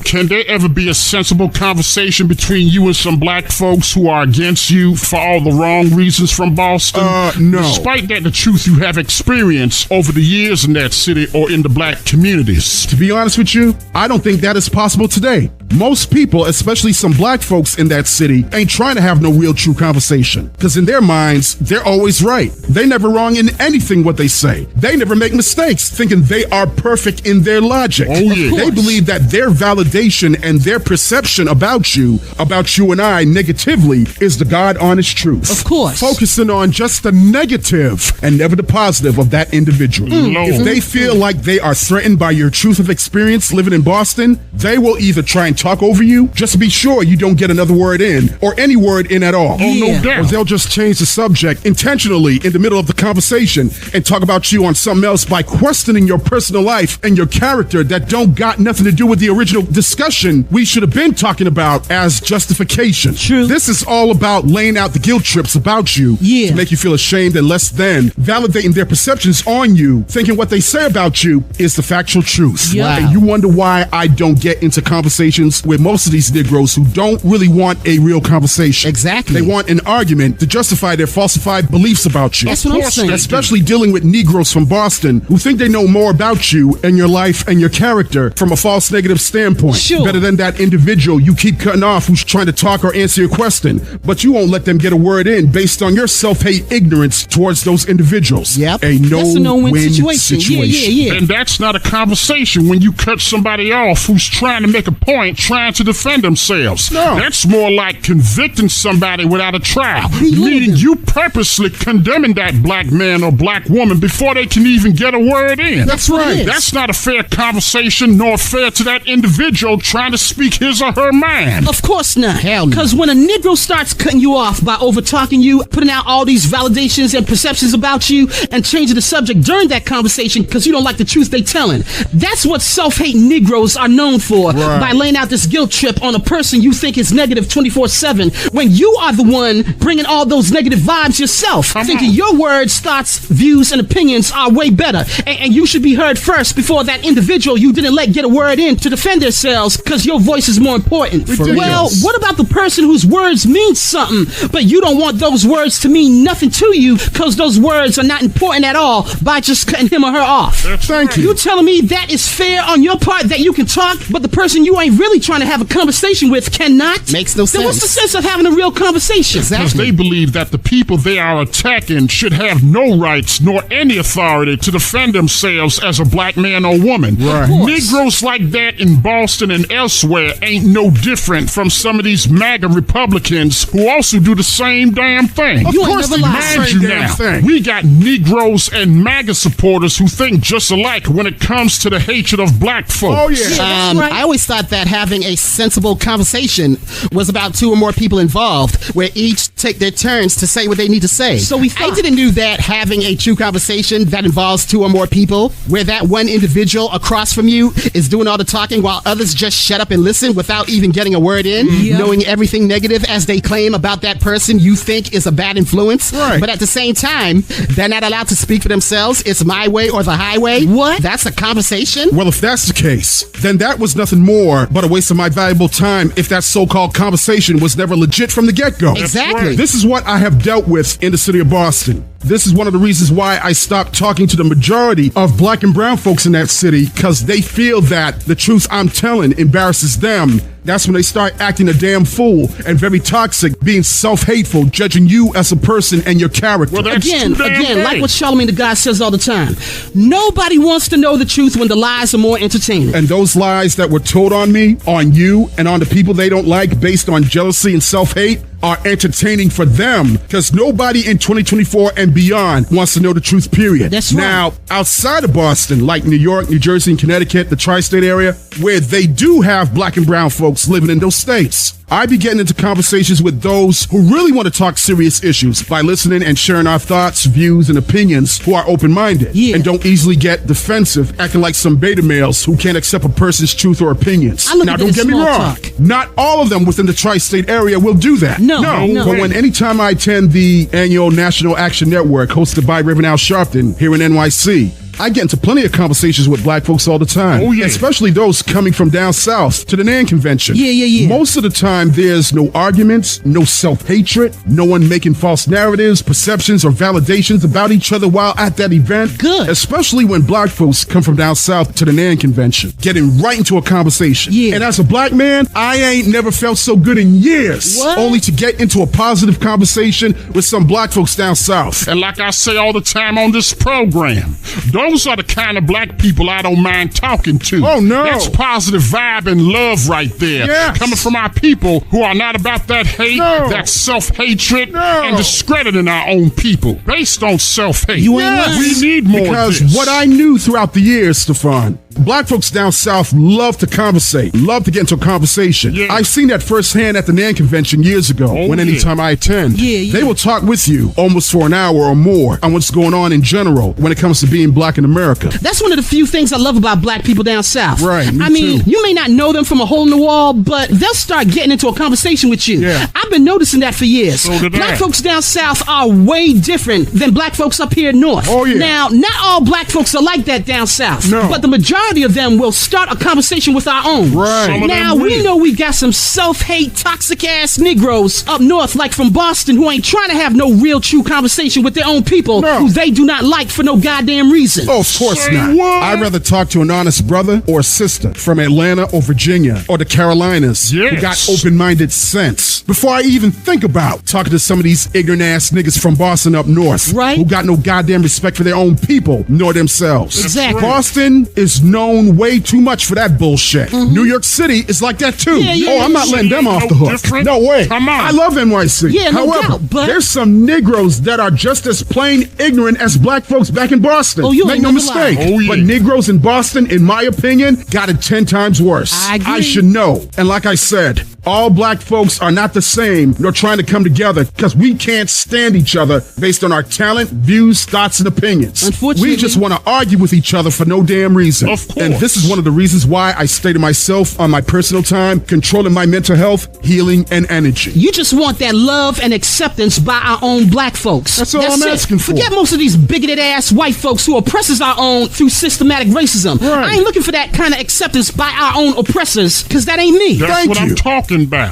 Can there ever be a sensible conversation between you and some black folks who are against you for all the wrong reasons from Boston? No. Despite that, the truth you have experienced over the years in that city or in the black communities. To be honest with you, I don't think that is possible today. Most people, especially some black folks in that city, ain't trying to have no real true conversation. Because in their minds, they're always right. They never wrong in anything what they say. They never make mistakes, thinking they are perfect in their logic. Oh, yeah. They believe that their validation and their perception about you and I negatively is the God-honest truth. Of course. Focusing on just the negative and never the positive of that individual. If they feel like they are threatened by your truth of experience living in Boston, they will either try and talk over you, just to be sure you don't get another word in, or any word in at all. Oh, no doubt. Or they'll just change the subject intentionally in the middle of the conversation and talk about you on something else by questioning your personal life and your character that don't got nothing to do with the original discussion we should have been talking about as justification. True. This is all about laying out the guilt trips about you to make you feel ashamed and less than, validating their perceptions on you, thinking what they say about you is the factual truth. Wow. And you wonder why I don't get into conversations with most of these Negroes who don't really want a real conversation. Exactly. They want an argument to justify their falsified beliefs about you. That's what I'm saying. Especially dealing with Negroes from Boston who think they know more about you and your life and your character from a false negative standpoint. Sure. Better than that individual you keep cutting off who's trying to talk or answer your question, but you won't let them get a word in based on your self-hate ignorance towards those individuals. Yep. A That's a no-win no-win situation. Yeah. And that's not a conversation when you cut somebody off who's trying to make a point, trying to defend themselves. No. That's more like convicting somebody without a trial, meaning you purposely condemning that black man or black woman before they can even get a word in. That's right. That's not a fair conversation, nor fair to that individual trying to speak his or her mind. Of course not. Hell no. Because when a Negro starts cutting you off by over-talking you, putting out all these validations and perceptions about you, and changing the subject during that conversation because you don't like the truth they telling, that's what self-hate Negroes are known for, by laying out this guilt trip on a person you think is negative 24/7 when you are the one bringing all those negative vibes yourself, thinking your words, thoughts, views, and opinions are way better, and you should be heard first before that individual you didn't let get a word in to defend themselves because your voice is more important. Well, what about the person whose words mean something, but you don't want those words to mean nothing to you because those words are not important at all by just cutting him or her off? Thank you. You telling me that is fair on your part that you can talk, but the person you ain't really trying to have a conversation with cannot? Makes no Then what's the sense. sense of having a real conversation? Because they believe that the people they are attacking should have no rights nor any authority to defend themselves as a black man or woman. Right. Negroes like that in Boston and elsewhere ain't no different from some of these MAGA Republicans who also do the same damn thing. Of course they do the Mind same you damn now, thing. we got Negroes and MAGA supporters who think just alike when it comes to the hatred of black folks. Oh, yeah. That's right. I always thought that having a sensible conversation was about two or more people involved, where each take their turns to say what they need to say. So we I thought. didn't know that having a true conversation that involves two or more people, where that one individual across from you is doing all the talking while others just shut up and listen without even getting a word in, knowing everything negative as they claim about that person you think is a bad influence. Right. But at the same time, they're not allowed to speak for themselves. It's my way or the highway. What? That's a conversation? Well, if that's the case, then that was nothing more but a waste of my valuable time if that so-called conversation was never legit from the get-go. Exactly. This is what I have dealt with in the city of Boston. This is one of the reasons why I stopped talking to the majority of black and brown folks in that city, because they feel that the truth I'm telling embarrasses them. That's when they start acting a damn fool and very toxic, being self-hateful, judging you as a person and your character. Well, that's Again, too damn like right. what Charlamagne the God says all the time. Nobody wants to know the truth when the lies are more entertaining. And those lies that were told on me, on you, and on the people they don't like based on jealousy and self-hate are entertaining for them, because nobody in 2024 and beyond wants to know the truth, period. That's right. Now, outside of Boston, like New York, New Jersey, and Connecticut, the tri-state area, where they do have black and brown folks living in those states, I be getting into conversations with those who really want to talk serious issues by listening and sharing our thoughts, views, and opinions, who are open-minded and don't easily get defensive, acting like some beta males who can't accept a person's truth or opinions. I look Now, at don't it as get me small wrong. talk. Not all of them within the tri-state area will do that. No. But when anytime I attend the annual National Action Network hosted by Reverend 𝗚𝗓𝗓 here in NYC, I get into plenty of conversations with black folks all the time. Oh, yeah. Especially those coming from down south to the NAN convention. Yeah. Most of the time, there's no arguments, no self-hatred, no one making false narratives, perceptions, or validations about each other while at that event. Good. Especially when black folks come from down south to the NAN convention, getting right into a conversation. Yeah. And as a black man, I ain't never felt so good in years. What? Only to get into a positive conversation with some black folks down south. And like I say all the time on this program, those are the kind of black people I don't mind talking to. Oh, no. That's positive vibe and love right there. Yes. Coming from our people who are not about that hate, No. that self-hatred, No. and discrediting our own people based on self-hate. You ain't lying. We need more Because of this. what I knew throughout the years, Stefan, black folks down south love to conversate, love to get into a conversation. Yeah. I've seen that firsthand at the NAN convention years ago. Oh, when yeah. anytime I attend, Yeah. they will talk with you almost for an hour or more on what's going on in general when it comes to being black in America. That's one of the few things I love about black people down south. Right, me I mean, too. you may not know them from a hole in the wall, but they'll start getting into a conversation with you. Yeah. I've been noticing that for years. So did Black I. folks down south are way different than black folks up here north. Oh, yeah. Now, not all black folks are like that down south. No. But the majority of them will start a conversation with our own. Right. Some of Now, them we will. know we got some self-hate, toxic-ass Negroes up north, like from Boston, who ain't trying to have no real true conversation with their own people No. who they do not like for no goddamn reason. Oh, of course Say not. what? I'd rather talk to an honest brother or sister from Atlanta or Virginia or the Carolinas who Yes. got open-minded sense before I even think about talking to some of these ignorant ass niggas from Boston up north, Right. who got no goddamn respect for their own people nor themselves. Exactly. Boston is known way too much for that bullshit. New York City is like that too. Yeah, Oh, I'm not letting them off the hook. Different? No way. Come on. I love NYC. Yeah, no However, doubt, but- there's some Negroes that are just as plain ignorant as black folks back in Boston. Oh, you Make ain't no never lied. mistake. Oh, yeah. But Negroes in Boston, in my opinion, got it 10 times worse. I agree. I should know. And like I said, all black folks are not the same nor trying to come together because we can't stand each other based on our talent, views, thoughts, and opinions. Unfortunately- We just want to argue with each other for no damn reason. Of course. And this is one of the reasons why I stay to myself on my personal time, controlling my mental health, healing, and energy. You just want that love and acceptance by our own black folks. That's all I'm it. asking for. Forget most of these bigoted ass white folks who oppresses our own through systematic racism. Right. I ain't looking for that kind of acceptance by our own oppressors, because that ain't me. That's Thank what you. I'm talking about.